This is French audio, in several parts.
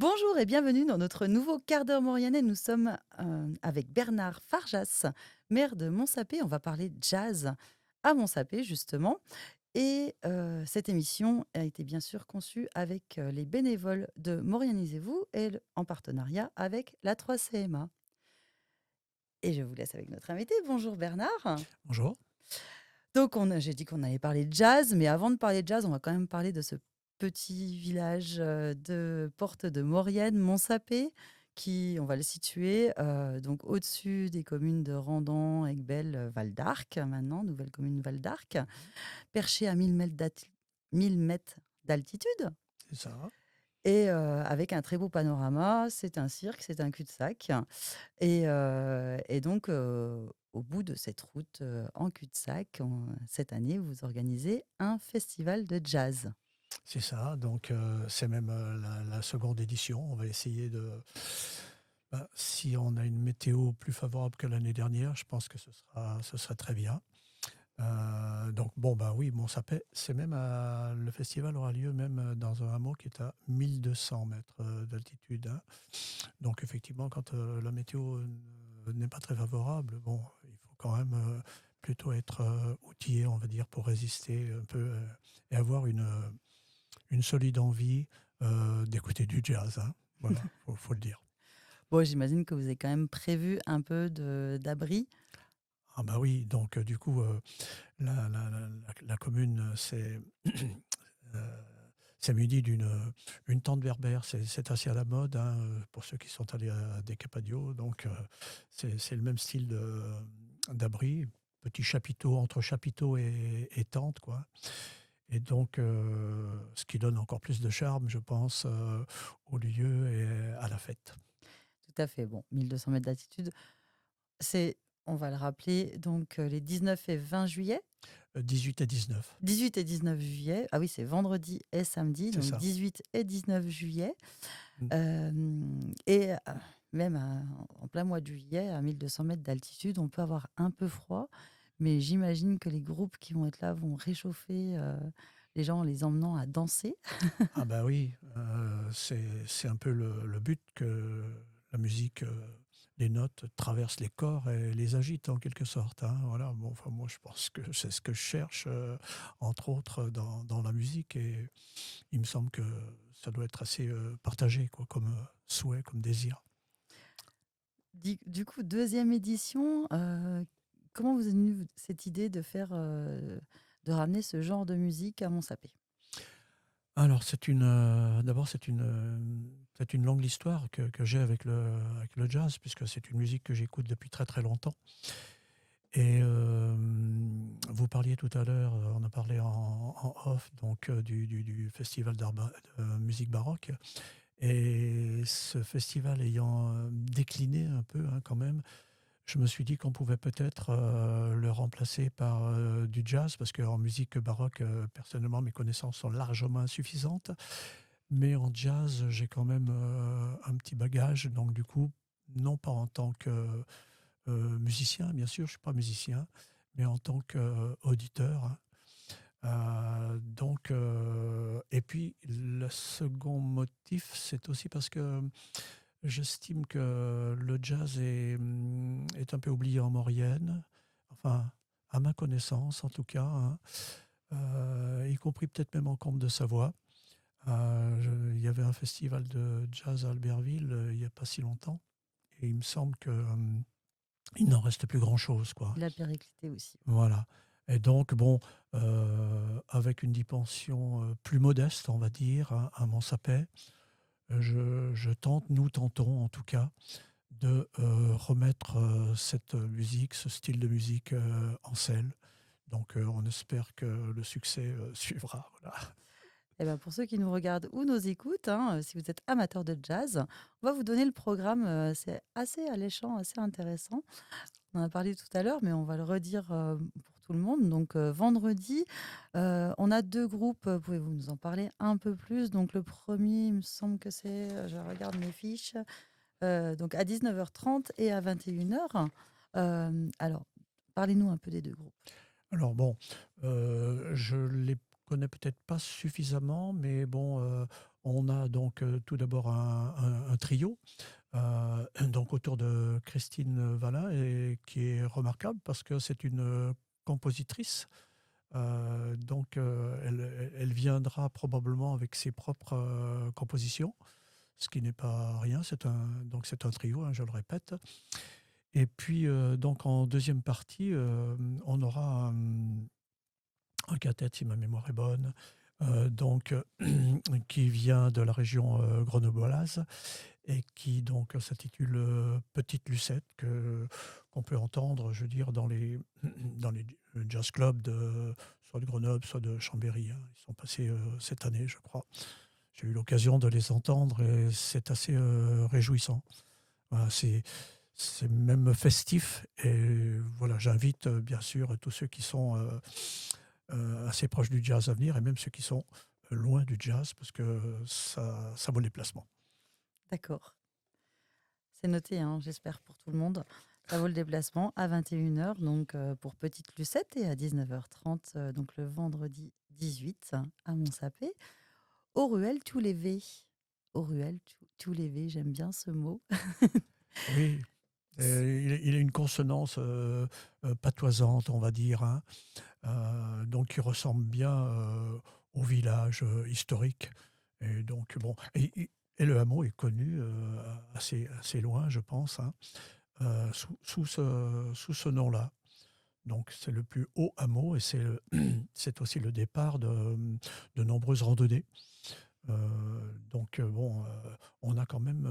Bonjour et bienvenue dans notre nouveau quart d'heure mauriennais. Nous sommes avec Bernard Farjas, maire de Montsapé. On va parler de jazz à Montsapé, justement. Et cette émission a été bien sûr conçue avec les bénévoles de Maurianisez-vous et en partenariat avec la 3CMA. Et je vous laisse avec notre invité. Bonjour Bernard. Bonjour. Donc, j'ai dit qu'on allait parler de jazz, mais avant de parler de jazz, on va quand même parler de ce petit village de Porte de Maurienne, Montsapé, qui, on va le situer donc au-dessus des communes de Randan, Aiguebelle, Val d'Arc, maintenant, nouvelle commune Val d'Arc, perché à 1000 mètres d'altitude. C'est ça. Et avec un très beau panorama, c'est un cirque, c'est un cul-de-sac. Et donc, au bout de cette route en cul-de-sac, cette année, vous organisez un festival de jazz. C'est ça. Donc, c'est même la seconde édition. On va essayer de. Si on a une météo plus favorable que l'année dernière, je pense que ce sera très bien. Donc, bon, bah oui, bon, c'est même le festival aura lieu même dans un hameau qui est à 1200 mètres d'altitude, hein. Donc, effectivement, quand la météo n'est pas très favorable, bon, il faut quand même plutôt être outillé, on va dire, pour résister un peu et avoir une solide envie d'écouter du jazz, hein. Voilà, faut le dire. Bon, j'imagine que vous avez quand même prévu un peu d'abri. Ah bah oui, donc du coup, la commune euh, s'est munie une tente berbère. C'est assez à la mode, hein, pour ceux qui sont allés à des Capadios. Donc c'est le même style d'abri, petit chapiteau entre chapiteau et tente, quoi. Et donc, ce qui donne encore plus de charme, je pense, au lieu et à la fête. Tout à fait. Bon, 1200 mètres d'altitude, c'est, on va le rappeler, donc les 19 et 20 juillet. 18 et 19, 18 et 19 juillet. Ah oui, c'est vendredi et samedi, c'est donc ça. 18 et 19 juillet. Mm. Et même en plein mois de juillet, à 1200 mètres d'altitude, on peut avoir un peu froid, mais j'imagine que les groupes qui vont être là vont réchauffer les gens en les emmenant à danser. Ah bah oui, c'est un peu le but que la musique, les notes traversent les corps et les agitent en quelque sorte, hein. Voilà, bon, enfin, moi je pense que c'est ce que je cherche, entre autres dans la musique, et il me semble que ça doit être assez partagé, quoi, comme souhait, comme désir. Du coup, deuxième édition, comment vous est venue cette idée de faire, de ramener ce genre de musique à Montsapé? Alors d'abord c'est une longue histoire que j'ai avec le jazz, puisque c'est une musique que j'écoute depuis très très longtemps. Et vous parliez tout à l'heure, on a parlé en off, donc du festival de musique baroque. Et ce festival ayant décliné un peu, hein, quand même, je me suis dit qu'on pouvait peut-être le remplacer par du jazz, parce qu'en musique baroque, personnellement, mes connaissances sont largement insuffisantes. Mais en jazz, j'ai quand même un petit bagage. Donc du coup, non pas en tant que musicien, bien sûr, je ne suis pas musicien, mais en tant qu'auditeur, hein. Et puis le second motif, c'est aussi parce que j'estime que le jazz est un peu oublié en Maurienne, enfin, à ma connaissance en tout cas, hein, y compris peut-être même en Comte de Savoie. Il y avait un festival de jazz à Albertville il n'y a pas si longtemps, et il me semble que il n'en reste plus grand-chose, quoi. Il a périclité aussi. Voilà. Et donc, bon, avec une dimension plus modeste, on va dire, hein, à Mansapet, je tente, nous tentons en tout cas, de remettre cette musique, ce style de musique en selle. Donc, on espère que le succès suivra. Voilà. Eh ben, pour ceux qui nous regardent ou nous écoutent, hein, si vous êtes amateur de jazz, on va vous donner le programme. C'est assez alléchant, assez intéressant. On en a parlé tout à l'heure, mais on va le redire pour tout le monde. Donc, vendredi, on a deux groupes. Pouvez-vous nous en parler un peu plus? Donc, le premier, il me semble que c'est, je regarde mes fiches, donc à 19h30 et à 21h. Alors, parlez-nous un peu des deux groupes. Alors bon, je les connais peut-être pas suffisamment, mais bon, On a donc tout d'abord un trio, donc autour de Christine Vallin, et qui est remarquable parce que c'est une compositrice. Donc elle viendra probablement avec ses propres compositions, ce qui n'est pas rien. C'est un trio, hein, je le répète. Et puis donc en deuxième partie, on aura un quintet, si ma mémoire est bonne, donc qui vient de la région grenobloise et qui donc s'intitule Petite Lucette, qu'on peut entendre, je veux dire, dans les jazz clubs soit de Grenoble, soit de Chambéry, hein. Ils sont passés cette année, je crois. J'ai eu l'occasion de les entendre et c'est assez réjouissant. Voilà, c'est même festif et voilà, j'invite bien sûr tous ceux qui sont assez proches du jazz à venir et même ceux qui sont loin du jazz parce que ça vaut le déplacement. D'accord. C'est noté, hein, j'espère pour tout le monde. Ça vaut le déplacement à 21h, donc pour Petite Lucette, et à 19h30, donc le vendredi 18 à Montsapé, au Ruelle Toulévé. Au Ruelle Toulévé, j'aime bien ce mot. Oui, il a une consonance patoisante, on va dire, hein, donc qui ressemble bien au village historique. Et donc, bon, et le hameau est connu assez loin, je pense, hein, sous ce nom-là. Donc, c'est le plus haut hameau et c'est aussi le départ de nombreuses randonnées. Donc, bon, on a quand même,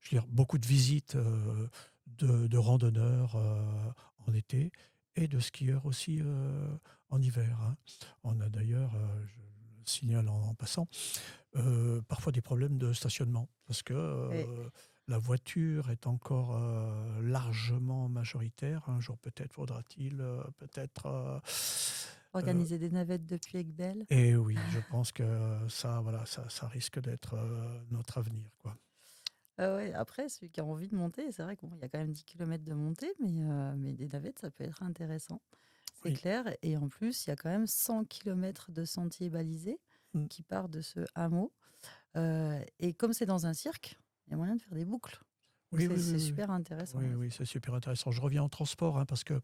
je veux dire, beaucoup de visites de randonneurs en été et de skieurs aussi en hiver, hein. On a d'ailleurs, je le signale en passant, parfois des problèmes de stationnement parce que Et la voiture est encore largement majoritaire. Un jour, peut-être faudra-t-il euh, organiser des navettes depuis Aiguebelle. et oui, je pense que ça, voilà, ça risque d'être notre avenir, quoi. Ouais, après, celui qui a envie de monter, c'est vrai qu'il y a quand même 10 kilomètres de montée, mais des navettes, ça peut être intéressant. C'est Oui. clair. Et en plus, il y a quand même 100 kilomètres de sentiers balisés Mm. qui partent de ce hameau. Et comme c'est dans un cirque, il y a moyen de faire des boucles. Donc Oui, oui, oui, c'est oui. super intéressant. Oui, Ouais. oui, c'est super intéressant. Je reviens en transport, hein, parce que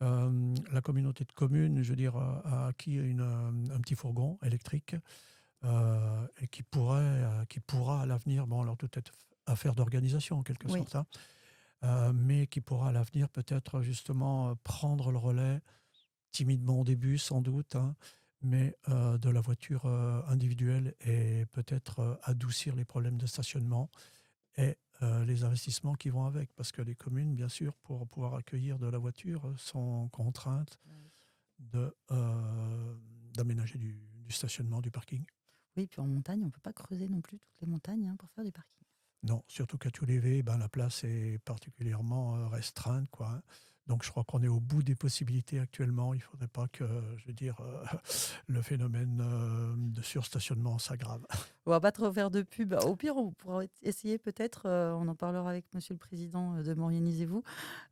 la communauté de communes, je veux dire, a acquis un petit fourgon électrique et qui pourra à l'avenir, bon, alors tout est affaire d'organisation en quelque Oui, sorte, hein, mais qui pourra à l'avenir peut-être justement prendre le relais timidement au début, sans doute, hein, mais de la voiture individuelle et peut-être adoucir les problèmes de stationnement et les investissements qui vont avec. Parce que les communes, bien sûr, pour pouvoir accueillir de la voiture, sont contraintes bah oui. de, d'aménager du stationnement, du parking. Oui, puis en montagne, on ne peut pas creuser non plus toutes les montagnes, hein, pour faire du parking. Non, surtout qu'à Toulévé, ben, la place est particulièrement restreinte, quoi, hein. Donc je crois qu'on est au bout des possibilités actuellement. Il ne faudrait pas que, je veux dire, le phénomène de surstationnement s'aggrave. On va pas trop faire de pub. Au pire, on pourra essayer peut-être, on en parlera avec Monsieur le Président de m'organisez-vous,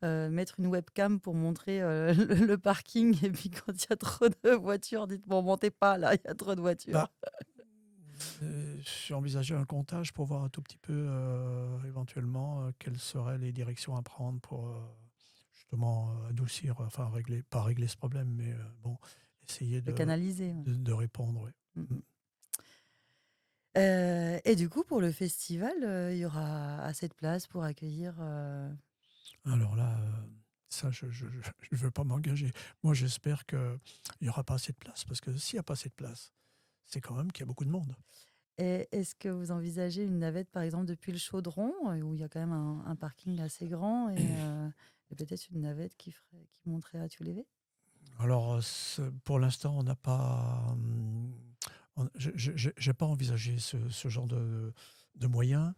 mettre une webcam pour montrer le parking. Et puis quand il y a trop de voitures, dites bon, montez pas là, il y a trop de voitures. Bah, j'ai envisagé un comptage pour voir un tout petit peu éventuellement quelles seraient les directions à prendre pour justement adoucir, enfin régler, pas régler ce problème, mais bon, essayer Le canaliser. Ouais. de répondre. Ouais. Mm, Mm. mm. Et du coup, pour le festival, il y aura assez de place pour accueillir. Alors là, ça, je ne veux pas m'engager. Moi, j'espère qu'il n'y aura pas assez de place, parce que s'il n'y a pas assez de place, c'est quand même qu'il y a beaucoup de monde. Et est-ce que vous envisagez une navette, par exemple, depuis le Chaudron, où il y a quand même un parking assez grand, et peut-être une navette qui monterait à Tulévé? Alors, pour l'instant, on n'a pas, j'ai pas envisagé ce genre de moyens.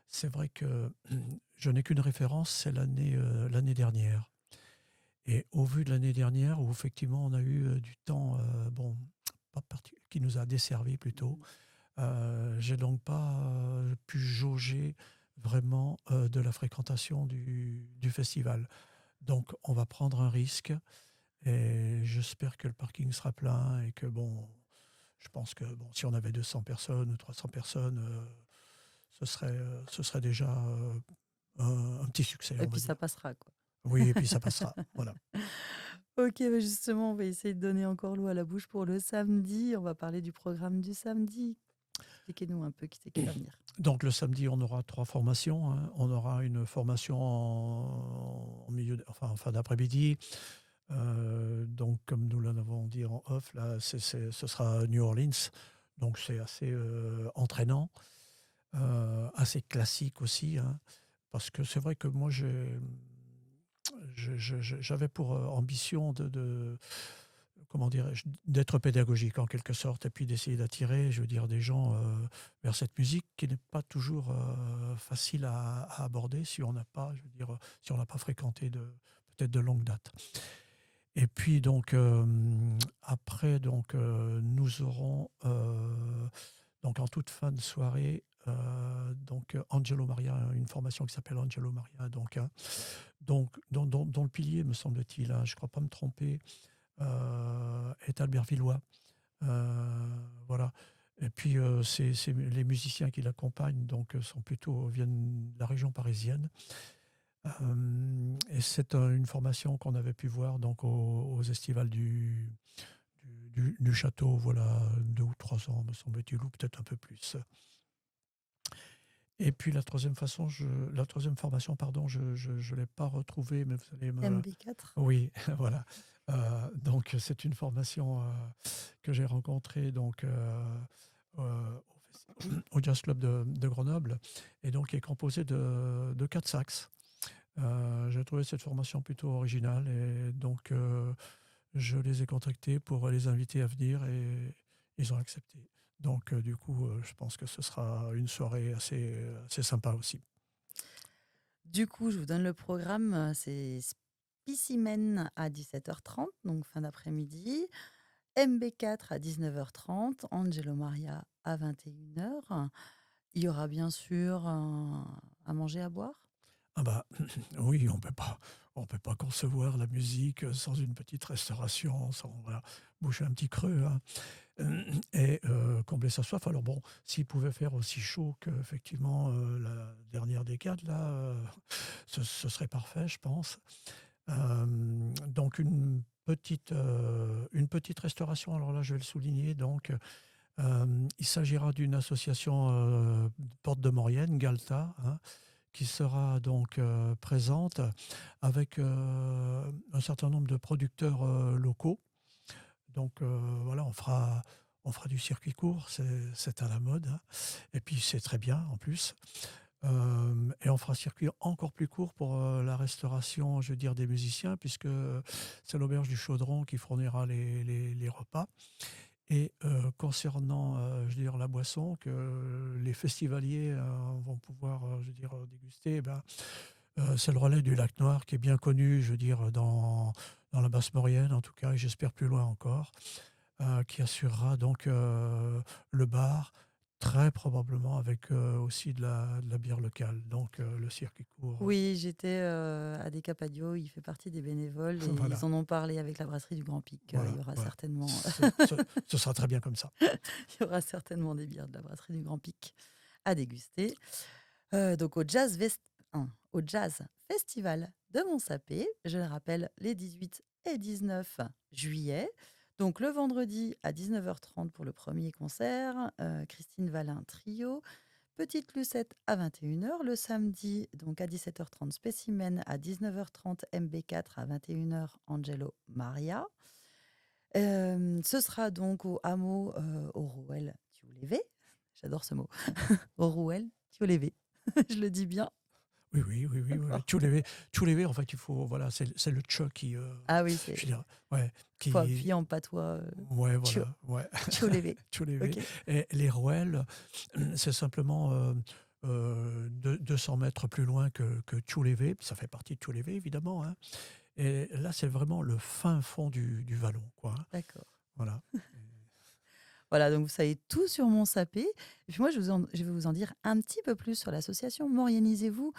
C'est vrai que je n'ai qu'une référence, c'est l'année dernière. Et au vu de l'année dernière, où effectivement on a eu du temps, bon, qui nous a desservi plutôt, Mhm. j'ai donc pas pu jauger vraiment de la fréquentation du festival. Donc on va prendre un risque et j'espère que le parking sera plein et que bon, Je pense que bon, si on avait 200 personnes ou 300 personnes, ce serait déjà un petit succès, Et on va puis ça dire. passera, quoi. Oui, et puis ça passera. Voilà. Ok, bah justement, on va essayer de donner encore l'eau à la bouche pour le samedi. On va parler du programme du samedi. Expliquez-nous un peu qui c'est qui va venir. Donc le samedi, on aura trois formations, hein. On aura une formation en milieu, enfin en fin d'après-midi. Donc comme nous l'avons dit en off, là, ce sera New Orleans. Donc c'est assez entraînant, assez classique aussi, hein. Parce que c'est vrai que moi, j'avais pour ambition comment dirais-je, d'être pédagogique en quelque sorte, et puis d'essayer d'attirer, je veux dire, des gens vers cette musique qui n'est pas toujours facile à aborder si on n'a pas, je veux dire, si on n'a pas fréquenté peut-être de longue date. Et puis donc après, donc nous aurons donc en toute fin de soirée donc Angelo Maria, une formation qui s'appelle Angelo Maria, donc, hein, dont le pilier, me semble-t-il, hein, je ne crois pas me tromper, est Albert Villois. Voilà. Et puis les musiciens qui l'accompagnent donc viennent de la région parisienne. Et c'est une formation qu'on avait pu voir donc aux estivales du château, voilà, 2 ou 3 ans, me semble-t-il, ou peut-être un peu plus. Et puis la troisième formation, pardon, je l'ai pas retrouvée, mais vous allez me... MB4. Oui, voilà. Donc c'est une formation que j'ai rencontrée donc au Jazz Club de Grenoble, et donc qui est composée de 4 sax. J'ai trouvé cette formation plutôt originale, et donc je les ai contactés pour les inviter à venir, et ils ont accepté. Donc du coup, je pense que ce sera une soirée assez sympa aussi. Du coup, je vous donne le programme. C'est Spécimen à 17h30, donc fin d'après-midi. MB4 à 19h30. Angelo Maria à 21h. Il y aura bien sûr à manger, à boire. Ah bah oui, on peut pas concevoir la musique sans une petite restauration, sans voilà, boucher un petit creux, hein, et combler sa soif. Alors bon, s'il pouvait faire aussi chaud qu'effectivement la dernière décade, là, ce serait parfait, je pense. Donc une petite restauration, alors là je vais le souligner, donc il s'agira d'une association Porte de Maurienne, Galta, hein, qui sera donc présente avec un certain nombre de producteurs locaux. Donc voilà, on fera du circuit court, c'est à la mode, hein. Et puis c'est très bien en plus. Et on fera circuit encore plus court pour la restauration, je veux dire, des musiciens, puisque c'est l'auberge du Chaudron qui fournira les repas. Et concernant, je veux dire, la boisson que les festivaliers vont pouvoir, je veux dire, déguster, eh ben, c'est le relais du Lac Noir qui est bien connu, je veux dire, dans la Basse-Maurienne, en tout cas, et j'espère plus loin encore, qui assurera donc le bar, très probablement avec aussi de la bière locale. Donc le circuit court, Oui, j'étais à Decapadio, il fait partie des bénévoles et ils voilà, en ont parlé avec la brasserie du Grand Pic. Il voilà, y aura voilà. certainement, Ce sera très bien comme ça. il y aura certainement des bières de la brasserie du Grand Pic à déguster. Donc au Jazz Festival de Montsapé, je le rappelle, les 18 et 19 juillet. Donc le vendredi à 19h30 pour le premier concert, Christine Valin Trio, Petite Lucette à 21h, le samedi donc à 17h30 Spécimen, à 19h30 MB4, à 21h Angelo Maria. Ce sera donc au hameau au Rouel Thiolévé. J'adore ce mot. Au Rouel Thiolévé. Je le dis bien. Oui, oui, oui, oui, oui. Tchoulévé, en fait, il faut, voilà, c'est le tchou qui, Ah oui, je veux dire, ouais, faut qui, appuyer en patois. ouais, Thio- voilà, ouais, Thiolévé. Tchoulévé. Ok. Et les rouelles, c'est simplement 200 mètres plus loin que Tchoulévé, ça fait partie de Tchoulévé, évidemment, hein. Et là, c'est vraiment le fin fond du vallon, quoi, hein. D'accord. Voilà. Voilà, donc vous savez tout sur mon sapé. Et puis moi, je vais vous en dire un petit peu plus sur l'association Maurianisez-vous.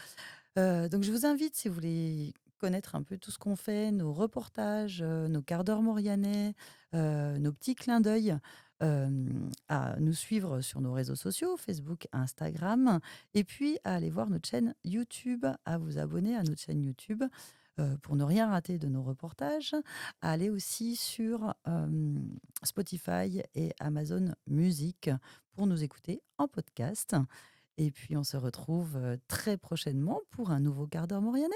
Donc je vous invite, si vous voulez connaître un peu tout ce qu'on fait, nos reportages, nos quarts d'heure maurianais, nos petits clins d'œil, à nous suivre sur nos réseaux sociaux, Facebook, Instagram, et puis à aller voir notre chaîne YouTube, à vous abonner à notre chaîne YouTube pour ne rien rater de nos reportages, à aller aussi sur Spotify et Amazon Music pour nous écouter en podcast. Et puis on se retrouve très prochainement pour un nouveau quart d'heure Mauriennais.